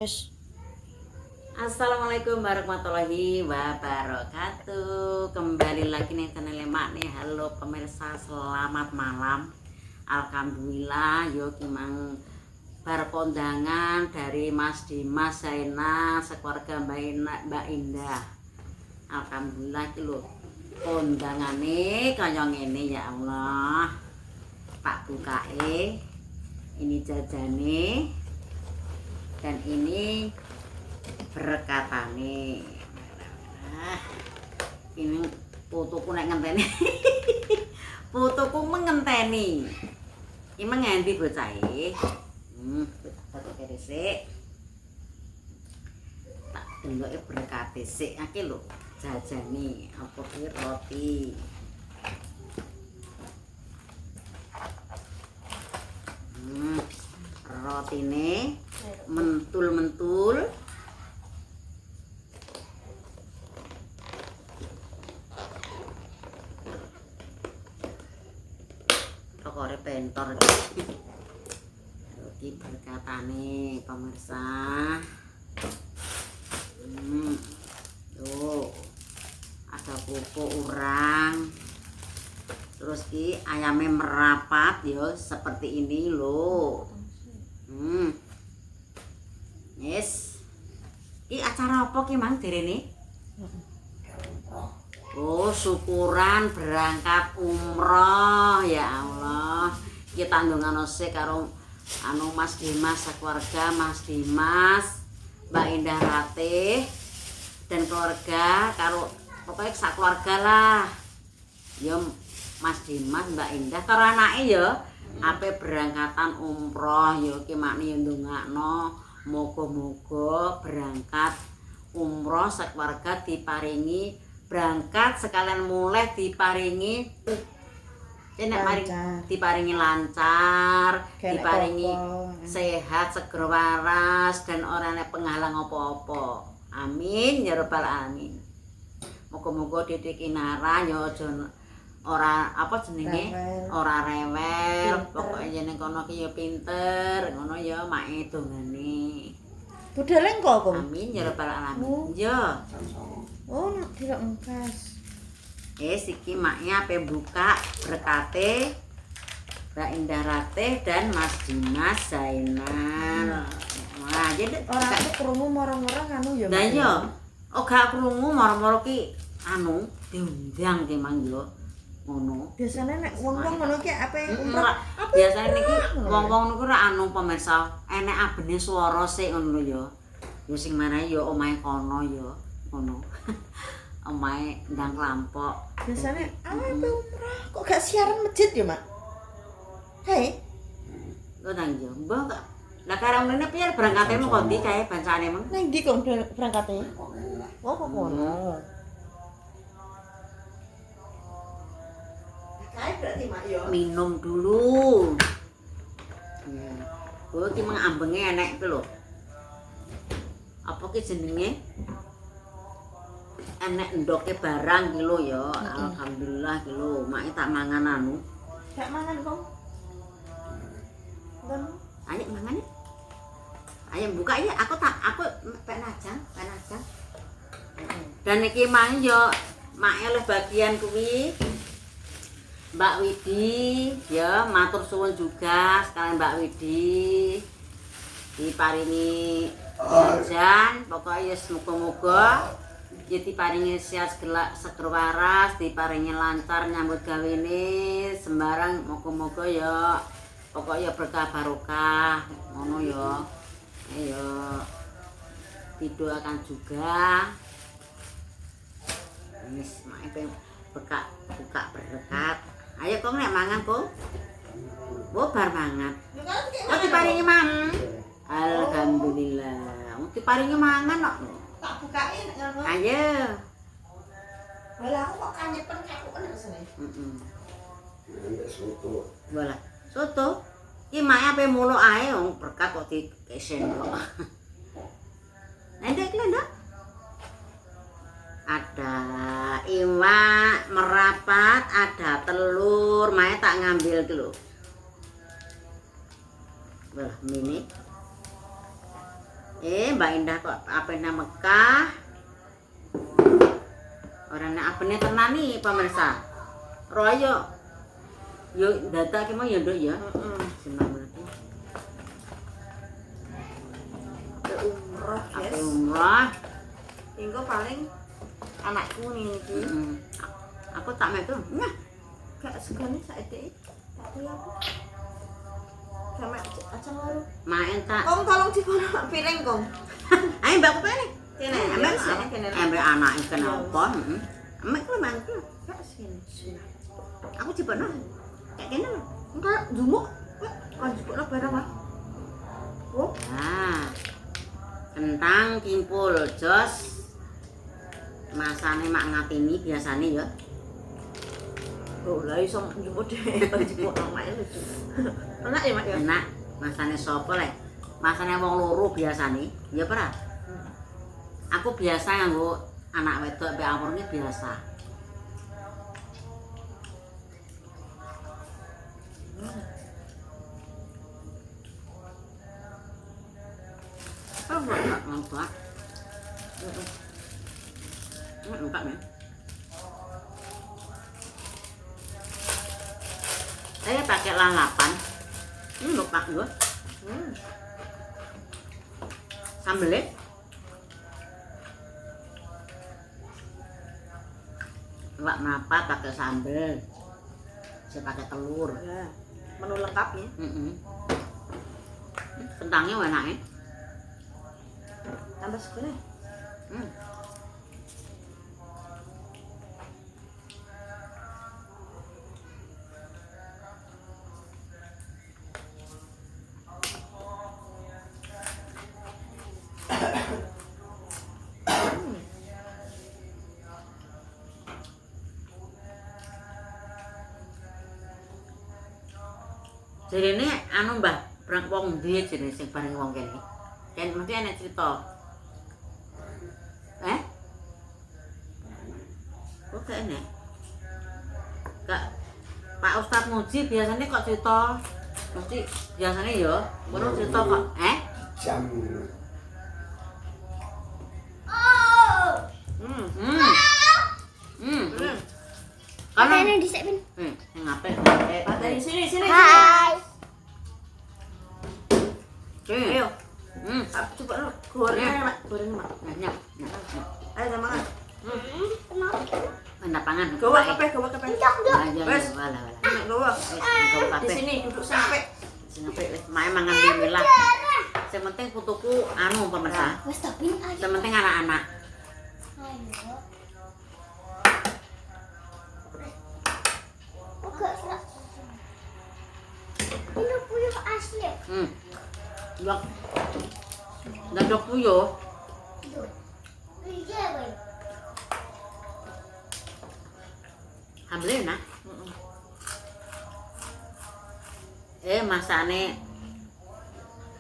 Yes. Assalamualaikum warahmatullahi wabarakatuh. Kembali lagi nih channel Mak nih. Halo pemirsa, selamat malam. Alhamdulillah yo kimang berkondangan dari Mas Dimas, Zaina, sekeluarga Mbak Indah. Alhamdulillah ki lho. Kondangane kaya ngene ya Allah. Pak bukae. Ini jajane. Dan ini berkatane. Ini putuku nek ngenteni. Putuku mengenteni. Iki mengendi bocahe? Tak kere sik. Tak deloke berkate sik akeh lho jajane apa ki roti. Rotine mentul-mentul. Pokoknya pentor roti berkatane pemirsa. Tuh ada pupuk urang, terus ki ayamnya merapat yo seperti ini loh. Yes. Ki acara apa ki mang derene? Oh, syukuran berangkat umroh ya Allah. Kita ndongano sik karo Mas Dimas sekeluarga, Mas Dimas, Mbak Indah Ratih dan keluarga karo pokoknya sak keluarga lah. Ya Mas Dimas, Mbak Indah karo anake ya ape berangkatan umroh ya ki makne ndongakno moga-moga berangkat umroh sekeluarga diparingi berangkat sekalian mulai diparingi diparingi lancar, diparingi sehat, seger waras dan ora ana penghalang apa-apa. Amin ya rabbal alamin. Moga-moga Titik Kinara ya aja ora apa jenenge ora rewel, pokoknya jeneng kono ki ya pinter, ngono ya make dongane. Budale engko, Kong. Amin ya rabbal alamin. Ya. Oh, nak dirok engkas. Iki maknya ape buka berkate Mbak Indah Ratih dan Mas Dimas Zainal. Wah, jadi Ora aku krungu moro-moro anu ya. Lah iya. Oh, gak krungu moro-moro ki anu diundang ki mang yo. Ngono. Biasane nek wong-wong ngono ki ape umrah. Biasane niki wong-wong niku ora anu pemirsa, enek abene swara sik ngono lho ya. Ya sing marahi ya omahe kono ya, ngono. Omahe ndang klampok. Biasane ape umrah kok gak siaran masjid ya, Mak? Hei. Kok nang yo, mbah kok. Lah karang rene piye berangkate mung kondi kae bancane mung? Nang ndi kok berangkate? Oh, kok kono. Kae berarti Mak yo. Minum dulu. Oh, iki mang ambenge enek iki lho. Apa ki jenenge? Enek ndoke barang ki lho ya. Alhamdulillah ki lho, mak tak mangan anu. Gak mangan, Kong. Dan Ayo mangan ya. Ayo buka ya, aku penajang. Dan iki mang yo mak oleh bagian kuwi Mbak Widi ya, matur suwun juga sekalian Mbak Widi diparingi jajan, pokoknya semoga-moga ya diparingi sehat seger waras, diparingi lancar nyambut gawene sembarang, moga-moga ya pokoknya berkah barokah ngono ya. Ayo didoakan juga. Wis mak buka berkat. Ayo kok nek mangan kok. Wo bar mangan. Kok diparingi mangan. Alhamdulillah. Wong diparingi mangan kok. tak bukain ngono. Ayo. Lah aku kok kanyepen kakuken rasane. Soto. Walah, soto. Ki mak ape mulo ae wong berkat kok dikesen kok. Ndek lho, ada iwak merapat, ada telur, mae tak ngambil dulu. Wah, ini Mbak Indah kok apene Mekah. Orang nek apene tenan nih pemirsa. Royo. Yo data ki mau ya, Nduk ya. Heeh. Bismillahirrahmanirrahim. Umroh, Ape guys. umrah. Engko paling anakku nih iki. Aku tak metu. Nah, Gak segane saiki. Tak kuwi aku. Sama aja loro. main tak. Kong tolong dipono piring, Kong. Ayo Mbak aku pengen. Kene, Ambek ambek sini kene. ambek anake kenapa? Ambek ku mangku. Gak sini. Aku cipono. Kayak kene lho. Enggak jumuk. Kan jupukno barang ah. Oh, Nah. Kentang kimpul jos. Masane mak ngatini biasane ya. oh lah iso jupuk dhewe kan jupukno mak lucu. Enak ya, Mak ya? Enak. Masane sapa lek? Masane wong loro biasane. Ya ora? Aku biasa nganggo anak wedok mbek awur iki biasa. Apa enggak ngapa? Enggak nih. Saya pakai lalapan. Ini lho Pak gua. Sambelnya enggak kenapa pakai sambel. Saya pakai telur. Ya. Menu lengkapnya. Kentangnya enak ya. Tambah segini. Jadi ini anu Mbah, perang wong ndi jenenge sing bareng wong kene. Kan mesti ana cerita. Kok kene? Kak Pak Ustadz Muji biasanya kok cerita. Mesti biasanya ya, baru cerita kok. Jam Kalau Ini disepin. yang ngapain? Pateni sini. Hai. Ayo. Coba lu goreng, Mak. Goreng, Mak. Nyap. Ayo semangat. Enak pangan. Gawa kabeh. Wes. Wala. Nek gawa. Gawa Di sini duduk sampai. Sing apik wis mae mangan bismillah. Sing penting putuku anu pemirsa. Wes tapi Sing penting anak-anak. ayo. Oke, Kak. Ini puyuh asli. Dok. Dok puyuh. Iya, Boy. Ambil enak. Masane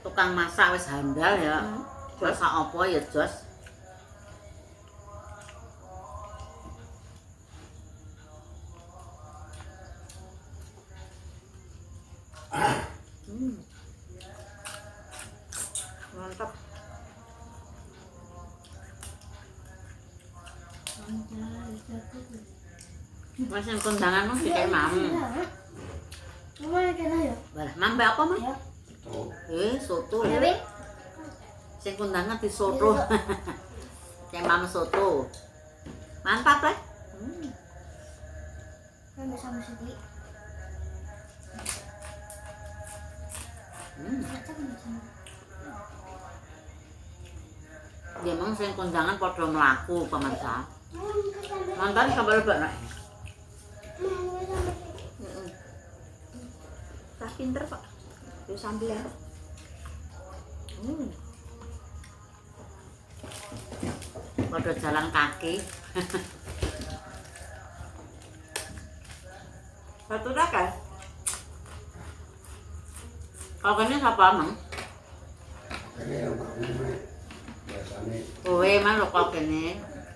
tukang masak wis handal ya. Masak apa ya jos. Mantap. Mas yang kondangan mah kayak mam. Mana kena ya? Balah, mambe apa mah? Ya. Soto. Ya, Win. Sing kondangan di soto. Kayak mam soto. Mantap lah. Kan sama sedih. Macam sama. Dia memang sing kondangan padha mlaku pemirsa. Mantan sampai lebak nak. Tak pinter, Pak. Yo sambil ya. Padha jalan kaki. Batu kan? Kalau kene sapa mang? ini yang aku biasanya Kowe mah lho kok kene.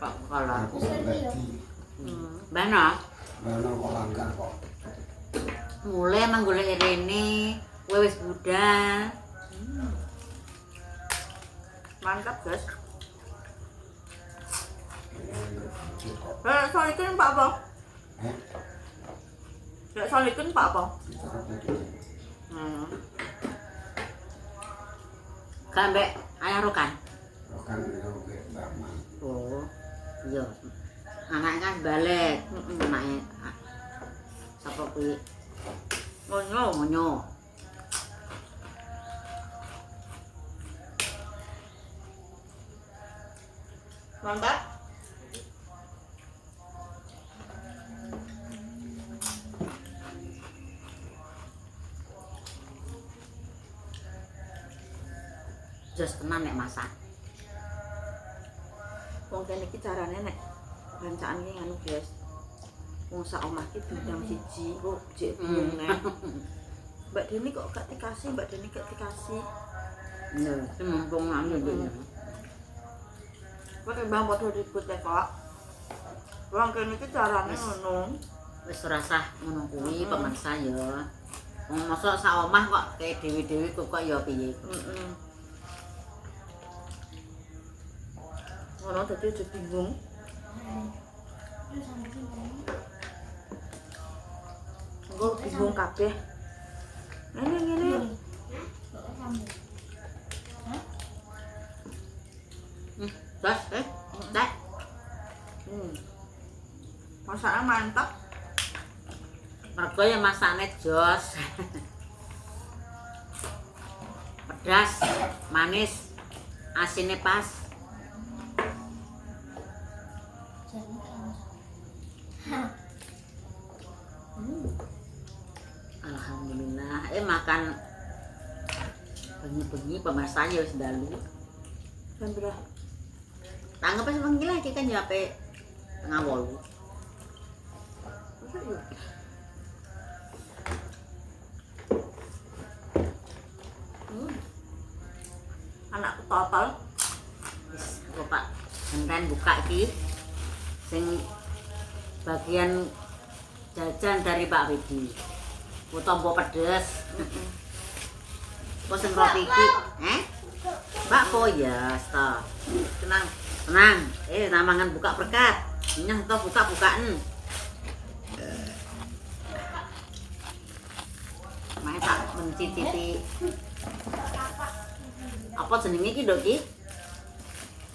Kok kalau. aku pribadi Bana, mana kok langgar kok mulai emang golek rene, kowe wis budal. Mantap, guys. Ini kok. Solikin Pak apa? Eh, Lek solikin Pak apa? kita putih. Gak mbek ayah rokan. Rokan itu ke Baman. Oh, iya. Anaknya kan balik. Anaknya sapa kuwi? Ngonyo. Monyo. Mantap. Jos tenan nek masak. Wong kene iki carane nek bancaan iki nganu, guys. Wong sak omah iki bidang siji kok jek bingung nek. Mbak Deni kok gak dikasih, Mbak Deni gak dikasih. Iya, iki mumpung anu iki. Kok bang padha ribut ya, Kak. Wong kene iki carane ngono. Wis ora sah ngono kuwi pemirsa ya. Wong mosok sak omah kok kayak dewi-dewi kok ya piye. Ngono dadi aja bingung. Terus sama sini. Engko bingung kabeh. Ngene. Kok sambung? Jos, dak. Masaknya mantap. Mergo ya masakne jos. Pedas, manis, asinnya pas. Jadi Alhamdulillah. Makan bengi-bengi pemirsa ya wis dalu. Jam berapa? Tanggep wis wengi lah iki kan ya ape tengah 8. Masa iya? Anakku total. Wis kok Pak genten buka iki. Sing bagian jajan dari Pak Widi. Utombo pedes. Kok sing roti iki? Mbak po ya, sta. Tenang. Namangan buka berkat. Nyah to buka-bukaan. Mae tak mencicipi. Apa jenenge iki, Dok iki?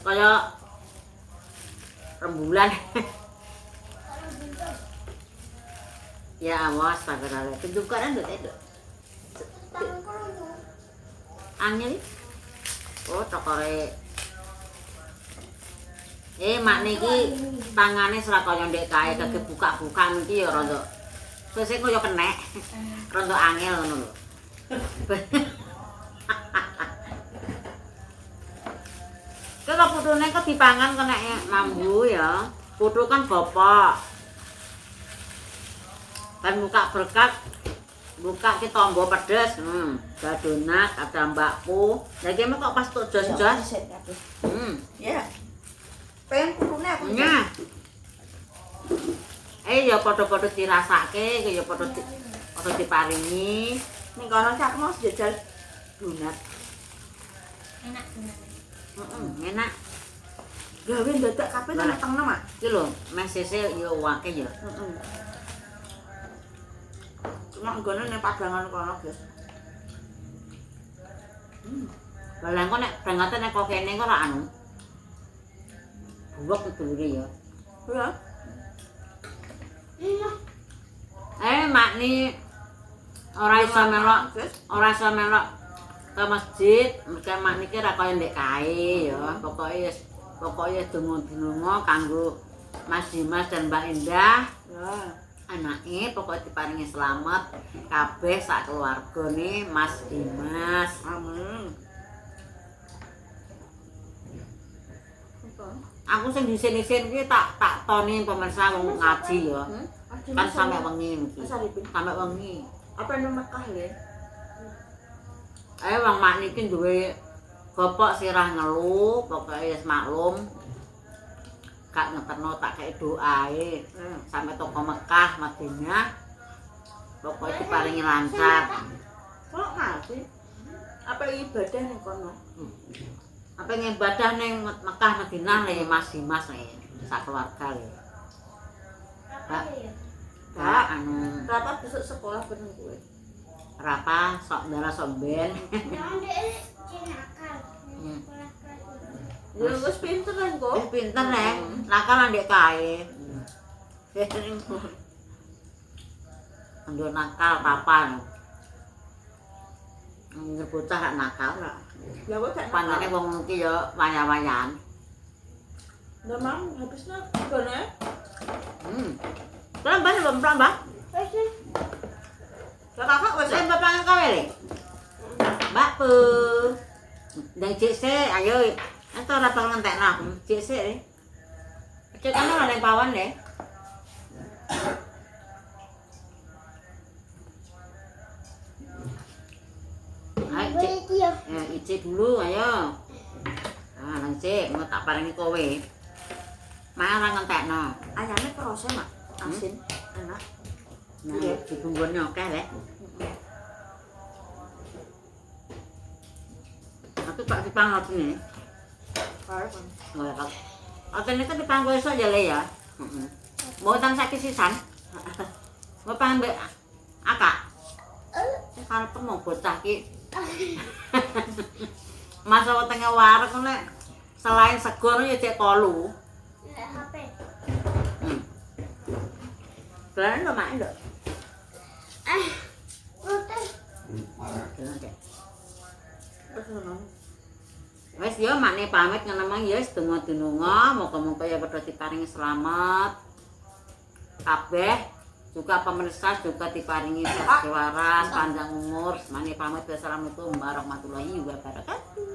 Kaya rembulan. Ya awas pagarale. Tunjukkan Dok, Dok. Angel. Oh, cokore. Mak niki tangane ora kaya ndek kae kage buka-bukan iki ya rada. Sesuk kaya kenek. Rada angel ngono lho. Kalau putune kok dipangan kena mambu ya. Putu kan bapak. Kan buka berkat. Buka ki tombo pedes. Dadonat ada mbakku. Lah iki kok pas tok jos-jos. Ya. Pengen kurune aku. Nya. Ya padha-padha dirasake, ya padha diparingi. Ning kono aku mau jajal donat. enak bener. Enak. Gawe dadak kabeh nang tengah, Mak. Iki lho, mesese ya akeh ya. Cuma nggone ning padangan kono, guys. Lah kok nek brangate nek kok kene kok ora anu. Buwak dulure ya. Ya. Mak ni ora iso melok ke masjid, mereka mak niki ra kaya ndek kae ya. Pokoke donga-donga kanggo Mas Dimas dan Mbak Indah. Ya. Anake pokoke diparingi selamat kabeh sak keluargane Mas Dimas. Amin. Aku sing disin-isin iki tak toni pemirsa wong ngaji ya. Kan sampe wengi iki. Sampe wengi. Apa yang Mekah le? Wong mak niki duwe bapak sirah ngelu, pokoke wis maklum. Gak ngeterno tak kei doae. Sampe toko Mekah Madinah. Pokoke diparingi lancar. Kok ngasih? Apa ibadah ning kono? Apa ngibadah ning Mekah Madinah le Mas Dimas le sak keluarga le. Pak, Pak anu Rapat besok sekolah bener gue. Rapa sok ndara sok ben. Jangan deh, nakal. Hmm. Ya wis pinter kan kok. Pinter nek nakal ndek kae. Ando nakal papan. Nggih bocah nakal lah. Ya kok gak Panane wong iki ya wayah-wayahan. Udah mam habisnya gimana? Pelambah belum pelambah. Lah kakak wis Saya bapak kowe le. Mbak Pu. Ndang cek sik ayo. Entar ora pengen ngentekno. Cek sik le. Cek kan ora ning pawon le. Ayo cek. Icik dulu ayo. Ah, nang cek mau tak paringi kowe. Marang ngentekno. ayamnya kerasa mak asin enak. Nah, dibumbune akeh le. Aku tak dipangot ini. Parah kan. Ora kok. Atene itu dipanggo esuk ya le ya. Heeh. Mau tang sakit sisan. Mau pangan mbek akak. Karep mau bocah ki. Masa wetenge wareg nek selain segor ya cek kolu. HP. Kalian udah main dok? Protes. Terus ngono. Wes yo makne pamit ngono mang ya sedonga-donga moga-moga ya padha diparingi selamat. Kabeh juga pemirsa juga diparingi sehat waras, panjang umur. Makne pamit wassalamualaikum warahmatullahi wabarakatuh.